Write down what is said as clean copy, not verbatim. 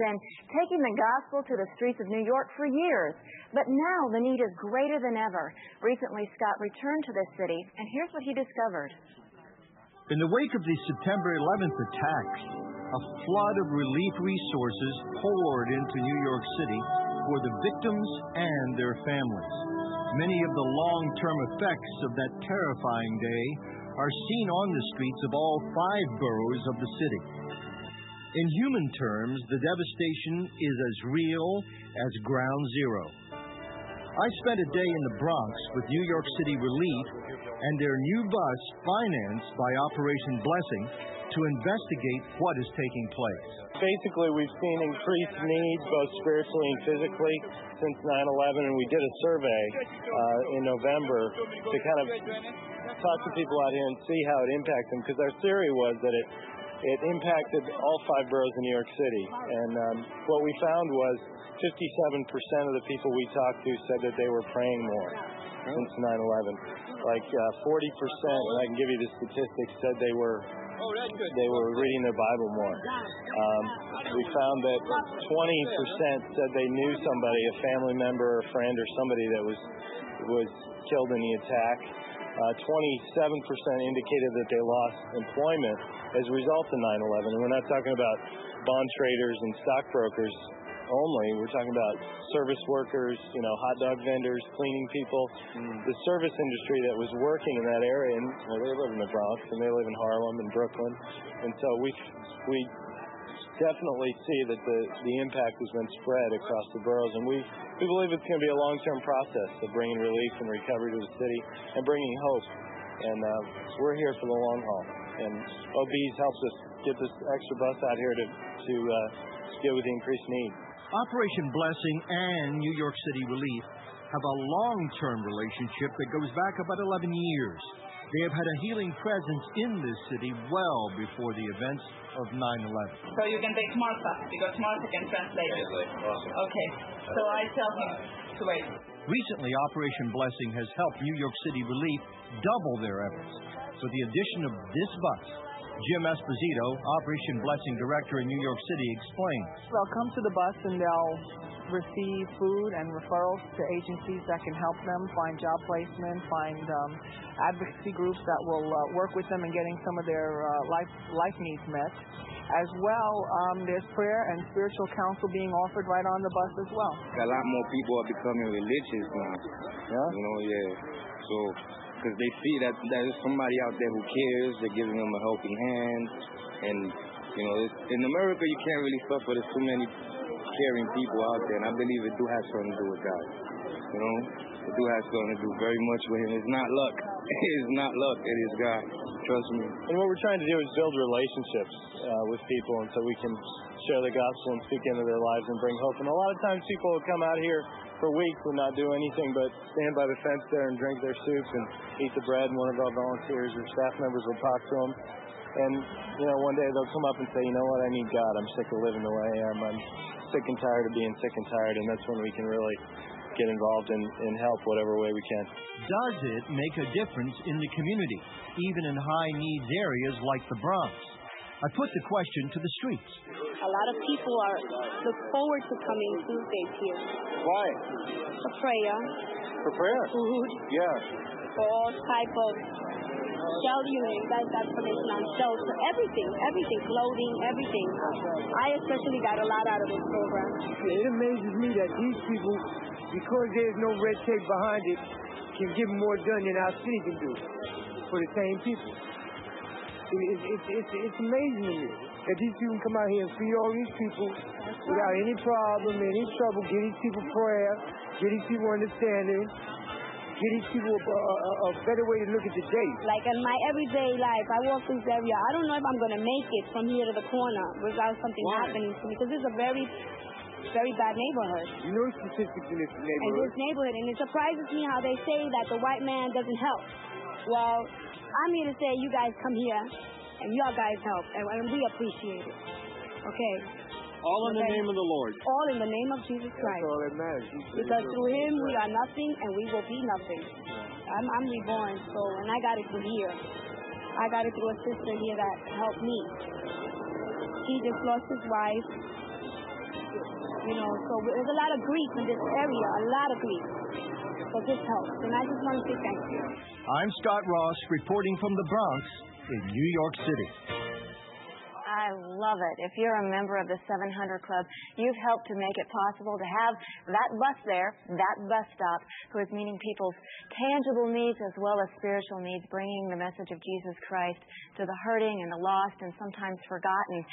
been taking the gospel to the streets of New York for years, but now the need is greater than ever. Recently, Scott returned to this city, and here's what he discovered. In the wake of the September 11th attacks, a flood of relief resources poured into New York City for the victims and their families. Many of the long-term effects of that terrifying day are seen on the streets of all 5 boroughs of the city. In human terms, the devastation is as real as ground zero. I spent a day in the Bronx with New York City Relief and their new bus financed by Operation Blessing to investigate what is taking place. Basically, we've seen increased needs both spiritually and physically since 9/11, and we did a survey in November to kind of talk to people out here and see how it impacts them, because our theory was that it impacted all 5 boroughs in New York City. And what we found was 57% of the people we talked to said that they were praying more since 9/11. Like 40%, and I can give you the statistics, said they were reading their Bible more. We found that 20% said they knew somebody, a family member or a friend or somebody that was killed in the attack. 27% indicated that they lost employment as a result of 9/11. And we're not talking about bond traders and stockbrokers only. We're talking about service workers, hot dog vendors, cleaning people, the service industry that was working in that area. And they live in the Bronx, and they live in Harlem and Brooklyn. And so we definitely see that the impact has been spread across the boroughs. And we believe it's going to be a long-term process of bringing relief and recovery to the city and bringing hope. And we're here for the long haul. And OB's helps us get this extra bus out here to deal with the increased need. Operation Blessing and New York City Relief have a long-term relationship that goes back about 11 years. They have had a healing presence in this city well before the events of 9/11. So you can take Martha, because Martha can translate it. Okay, so I tell him to wait. Recently, Operation Blessing has helped New York City Relief double their efforts. With the addition of this bus, Jim Esposito, Operation Blessing Director in New York City, explains. They'll come to the bus and they'll receive food and referrals to agencies that can help them find job placement, find advocacy groups that will work with them in getting some of their life needs met. As well, there's prayer and spiritual counsel being offered right on the bus as well. A lot more people are becoming religious now. Yeah? So, because they see that there's somebody out there who cares, they're giving them a helping hand. And, in America, you can't really suffer. There's too many caring people out there, and I believe it do have something to do with God. It do have something to do very much with Him. It's not luck. It's not luck. It is God. Trust me. And what we're trying to do is build relationships with people, and so we can share the gospel and speak into their lives and bring hope. And a lot of times people will come out here for weeks and not do anything but stand by the fence there and drink their soup and eat the bread, and one of our volunteers or staff members will talk to them. And, one day they'll come up and say, you know what, I need God. I'm sick of living the way I am. I'm sick and tired of being sick and tired, and that's when we can really get involved and help whatever way we can. Does it make a difference in the community, even in high-needs areas like the Bronx? I put the question to the streets. A lot of people look forward to coming Tuesdays here. Why? For prayer. For prayer? Food. Yeah. For all type of that's information on shelter, everything, clothing, everything. I especially got a lot out of this program. It amazes me that these people, because there's no red tape behind it, can get more done than our city can do for the same people. It's amazing to me that these people come out here and feed all these people without any problem, any trouble, get these people prayer, get these people understanding, get these people a better way to look at the day. Like in my everyday life, I walk this area, I don't know if I'm going to make it from here to the corner without something happening to me, because this is a very, very bad neighborhood. You know statistics in this neighborhood. In this neighborhood, and it surprises me how they say that the white man doesn't help. Well, I'm here to say you guys come here, and y'all guys help, and we appreciate it. Okay? All in the name of the Lord. All in the name of Jesus Christ. That's all that matters. Because through Him we are nothing, and we will be nothing. I'm reborn, and I got it through here. I got it through a sister here that helped me. He just lost his wife You know, so there's a lot of grief in this area, a lot of grief. So this helps, and I just want to say thank you. I'm Scott Ross, reporting from the Bronx in New York City. I love it. If you're a member of the 700 Club, you've helped to make it possible to have that bus there, that bus stop, who is meeting people's tangible needs as well as spiritual needs, bringing the message of Jesus Christ to the hurting and the lost and sometimes forgotten.